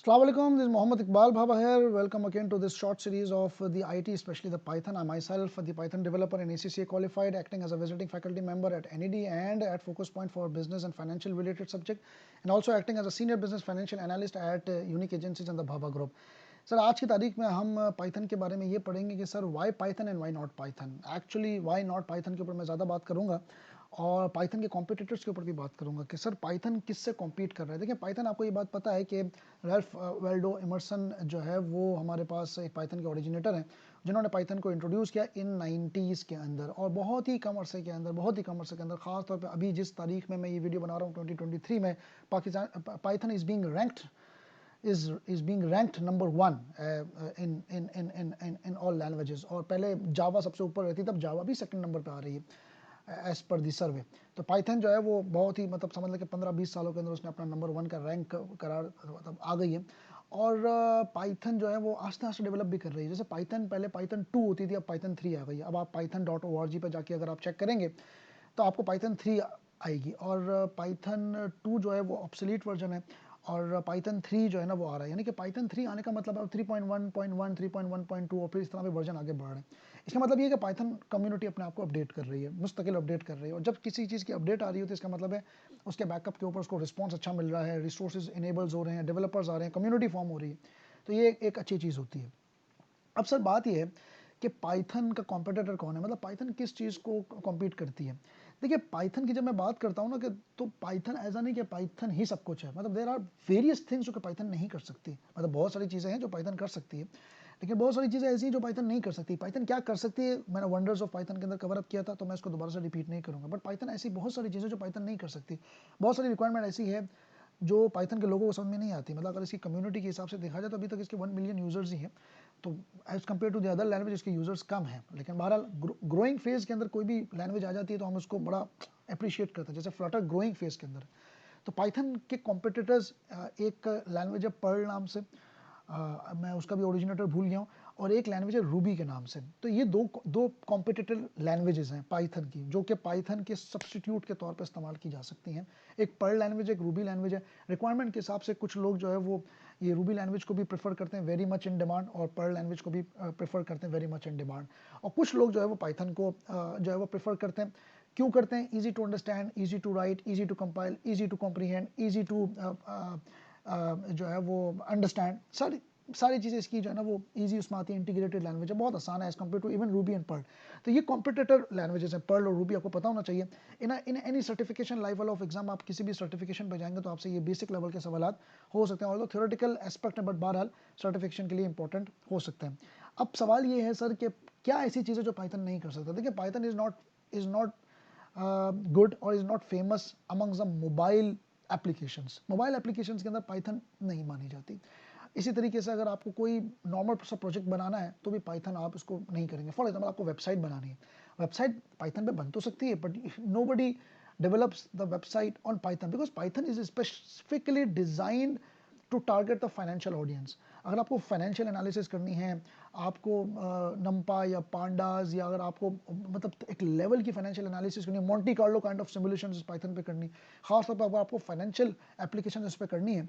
Assalamu alaikum, this is Muhammad Iqbal Bhaba here. Welcome again to this short series of the IT, especially the Python. I myself, the Python developer and ACCA qualified, acting as a visiting faculty member at NED and at Focus Point for business and financial related subject, and also acting as a senior business financial analyst at Unique Agencies and the Bhaba Group. Sir आज की तारीख में हम Python के बारे में ये पढ़ेंगे कि sir why Python and why not Python. Actually why not Python के ऊपर मैं ज़्यादा बात करूंगा और पाइथन के कॉम्पिटिटर्स के ऊपर भी बात करूंगा कि सर पाइथन किससे कॉम्पीट कर रहा है। देखिए पाइथन, आपको ये बात पता है कि रैल्फ वेल्डो इमर्सन जो है वो हमारे पास एक पाइथन के ओरिजिनेटर हैं जिन्होंने पाइथन को इंट्रोड्यूस किया इन 90s के अंदर और बहुत ही कम अरसे के अंदर खास तौर पे अभी जिस तारीख में मैं ये वीडियो बना रहा हूँ 2023 में Pakistan Python is being ranked number 1 in all languages। और पहले जावा सबसे ऊपर रहती, तब जावा भी सेकंड नंबर पे आ रही है एज पर दी सर्वे। तो पाइथन जो है वो बहुत ही मतलब समझ लें कि 15-20 सालों के अंदर उसने अपना नंबर 1 का रैंक करार मतलब आ गई है। और पाइथन जो है वो आस्ते आस्ते डेवलप भी कर रही है। जैसे पाइथन पहले पाइथन 2 होती थी, अब पाइथन 3 आ गई है। अब आप python.org पे जाके अगर आप चेक करेंगे तो आपको पाइथन 3 आएगी और पाइथन 2 जो है वो ऑब्सोलीट वर्जन है और पाइथन 3 जो है ना वो आ रहा है। यानी कि पाइथन 3 आने का मतलब अब 3.1.1 3.1.2 और फिर इस तरह पे वर्जन आगे बढ़ रहे हैं। इसका मतलब ये है कि पाइथन कम्युनिटी अपने आप को अपडेट कर रही है, मुस्तकिल अपडेट कर रही है। और जब किसी चीज़ की अपडेट आ रही है तो इसका मतलब है उसके बैकअप के ऊपर उसको रिस्पॉन्स अच्छा मिल रहा है, रिसोर्सेज इनेबल्स हो रहे हैं, डेवलपर्स आ रहे हैं, कम्युनिटी फॉर्म हो रही है। तो ये एक अच्छी चीज़ होती है। अब सर बात यह है कि पाइथन का कॉम्पिटिटर कौन है, मतलब पाइथन किस चीज़ को कॉम्पीट करती है। देखिए पाइथन की जब मैं बात करता हूँ ना कि तो पाइथन ऐसा नहीं कि पाइथन ही सब कुछ है, मतलब देर आर वेरियस थिंग्स जो कि पाइथन नहीं कर सकती। मतलब बहुत सारी चीज़ें हैं जो पाइथन कर सकती है, लेकिन बहुत सारी चीज़ें ऐसी हैं जो पाइथन नहीं कर सकती। पाइथन क्या कर सकती है मैंने वंडर्स ऑफ पाइथन के अंदर कवर अप किया था, तो मैं इसको दोबारा से रिपीट नहीं करूँगा। बट पाइथन ऐसी बहुत सारी चीज़ें जो पाइथन नहीं कर सकती, बहुत सारी रिक्वायरमेंट ऐसी है जो पाइथन के लोगों को समझ में नहीं आती। मतलब अगर इसकी कम्युनिटी के हिसाब से देखा जाए तो अभी तक इसके 1 मिलियन यूजर्स ही हैं, तो as compare to the other language इसके यूजर्स कम हैं। लेकिन बहरहाल ग्रोइंग फेज के अंदर कोई भी लैंग्वेज आ जाती है तो हम उसको बड़ा अप्रिशिएट करते हैं। जैसे फ्लटर ग्रोइंग फेज के अंदर, तो पाइथन के कॉम्पिटिटर्स एक लैंग्वेज है पर्ल नाम से, मैं उसका भी ओरिजिनेटर भूल गया हूँ, और एक लैंग्वेज है रूबी के नाम से। तो ये दो दो कॉम्पिटिटिव लैंग्वेजेस हैं पाइथन की, जो कि पाइथन के सब्सटीट्यूट के तौर पर इस्तेमाल की जा सकती हैं। एक पर्ल लैंग्वेज, एक रूबी लैंग्वेज है। रिक्वायरमेंट के हिसाब से कुछ लोग जो है वो ये रूबी लैंग्वेज को भी प्रेफर करते हैं, वेरी मच इन डिमांड, और पर्ल लैंग्वेज को भी प्रेफर करते हैं, वेरी मच इन डिमांड। और कुछ लोग जो है वो पाइथन को जो है वो प्रेफर करते हैं। क्यों करते हैं? Easy to understand, easy to write, easy to compile, easy to comprehend, easy to जो है वो अंडरस्टैंड, सारी सारी चीज़ें इसकी जो है ना वो ईजी उसमें आती है। इंटीग्रेटेड लैंग्वेज है, बहुत आसान है as compare to even Ruby and Perl. तो ये कॉम्पिटिटर लैंग्वेजेस हैं पर्ल और रूबी, आपको पता होना चाहिए। In any certification level of exam, आप किसी भी सर्टिफिकेशन पे जाएंगे तो आपसे ये बेसिक लेवल के सवाल हो सकते हैं, और थ्योरेटिकल एस्पेक्ट है, बट बहरहाल सर्टिफिकेशन के लिए इंपॉर्टेंट हो सकते हैं। अब सवाल ये है सर कि क्या ऐसी चीज़ें जो पाइथन नहीं कर सकता। देखिए पाइथन इज नॉट गुड और is not famous among the mobile applications. Mobile applications के अंदर पाइथन नहीं मानी जाती। इसी तरीके से अगर आपको कोई नॉर्मल सा प्रोजेक्ट बनाना है तो भी पाइथन आप इसको नहीं करेंगे। फॉर एग्जाम्पल आपको वेबसाइट बनानी है, वेबसाइट पाइथन पे बन तो सकती है, but nobody develops the website on Python because Python is specifically designed to target the financial audience. अगर आपको फाइनेंशियल एनालिसिस करनी है, आपको नम्पा या पांडास, या अगर आपको मतलब एक लेवल की फाइनेंशियल एनालिसिस करनी है, Monty Carlo kind of simulation Python पे करनी, खासतौर पर अगर आपको फाइनेंशियल एप्लीकेशन इस पर करनी है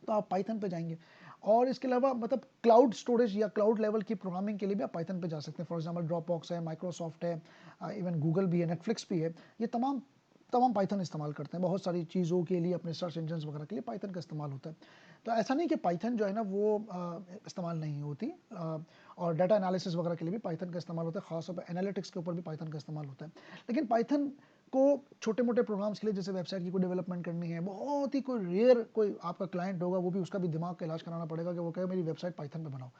तो आप पाइथन पे जाएंगे। और इसके अलावा मतलब क्लाउड स्टोरेज या क्लाउड लेवल की प्रोग्रामिंग के लिए भी आप पाइथन पे जा सकते हैं। फॉर एग्जांपल ड्रॉपबॉक्स है, माइक्रोसॉफ्ट है, इवन गूगल भी है, नेटफ्लिक्स भी है। ये तमाम तमाम पाइथन इस्तेमाल करते हैं बहुत सारी चीज़ों के लिए, अपने सर्च इंजन वगैरह के लिए पाइथन का इस्तेमाल होता है। तो ऐसा नहीं कि पाइथन जो है ना वो इस्तेमाल नहीं होती, और डाटा एनालिसिस वगैरह के लिए भी पाइथन का इस्तेमाल होता है, खासतौर पर एनालिटिक्स के ऊपर भी पाइथन का इस्तेमाल होता है। लेकिन पाइथन को छोटे मोटे प्रोग्राम्स के लिए, जैसे वेबसाइट की कोई डेवलपमेंट करनी है, बहुत ही कोई रेयर कोई आपका क्लाइंट होगा, वो भी उसका भी दिमाग का इलाज कराना पड़ेगा कि वो कहे मेरी वेबसाइट पाइथन पे बनाओ।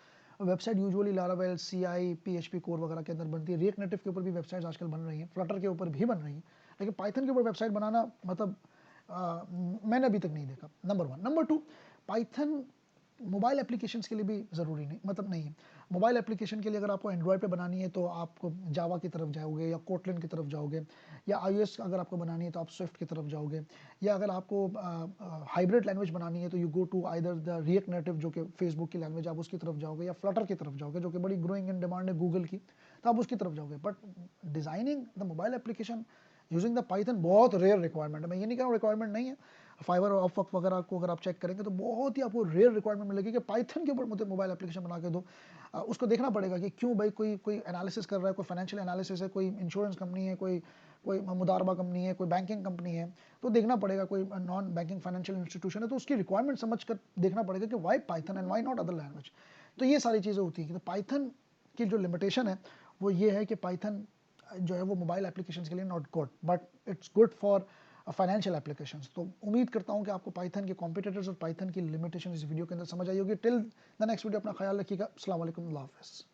Website usually Laravel, CI, PHP core वगैरह के अंदर बनती है। रिएक्ट नेटिव के ऊपर भी वेबसाइट्स आजकल बन रही हैं, फ्लटर के ऊपर भी बन रही हैं, लेकिन पाइथन के ऊपर वेबसाइट बनाना मतलब मैंने अभी तक नहीं देखा। Number 1। Number 2, Python mobile applications के लिए भी ज़रूरी नहीं, मतलब नहीं है। मोबाइल एप्लीकेशन के लिए अगर आपको एंड्रॉयड पे बनानी है तो आपको जावा की तरफ जाओगे या कोटलिन की तरफ जाओगे, या iOS अगर आपको बनानी है तो आप स्विफ्ट की तरफ जाओगे, या अगर आपको हाइब्रिड लैंग्वेज बनानी है तो you go to either the React Native जो कि फेसबुक की लैंग्वेज, आप उसकी तरफ जाओगे, या फ्लटर की तरफ जाओगे जो कि बड़ी ग्रोइंग इन डिमांड है गूगल की, तो आप उसकी तरफ जाओगे। But designing the mobile application using the Python बहुत रेयर रिक्वायरमेंट है। मैं ये नहीं कह रहा हूँ रिक्वायरमेंट नहीं है, फाइवर और अपवर्क वगैरह को अगर आप चेक करेंगे तो बहुत ही आपको रेयर रिक्वायरमेंट मिलेगी कि पाइथन के ऊपर मुझे मोबाइल एप्लीकेशन बना के दो। उसको देखना पड़ेगा कि क्यों भाई, कोई कोई एनालिसिस कर रहा है, कोई फाइनेंशियल एनालिसिस है, कोई इंश्योरेंस कंपनी है, कोई कोई मुदारबा कंपनी है, कोई बैंकिंग कंपनी है, तो देखना पड़ेगा, कोई नॉन बैंकिंग फाइनेंशियल इंस्टीट्यूशन है, तो उसकी रिक्वायरमेंट समझ कर देखना पड़ेगा कि why Python and why not other language. तो ये सारी चीज़ें होती है। तो पाइथन की जो लिमिटेशन है वो ये है कि पाइथन जो है वो मोबाइल एप्लीकेशंस के लिए not good, but it's good for financial applications. तो उम्मीद करता हूँ कि आपको पाइथन के कॉम्पिटिटर्स और पाइथन की लिमिटेशन इस वीडियो के अंदर समझ आई होगी। टिल द नेक्स्ट वीडियो अपना ख्याल रखिएगा। अस्सलाम वालेकुम, अल्लाह हाफ़िज़।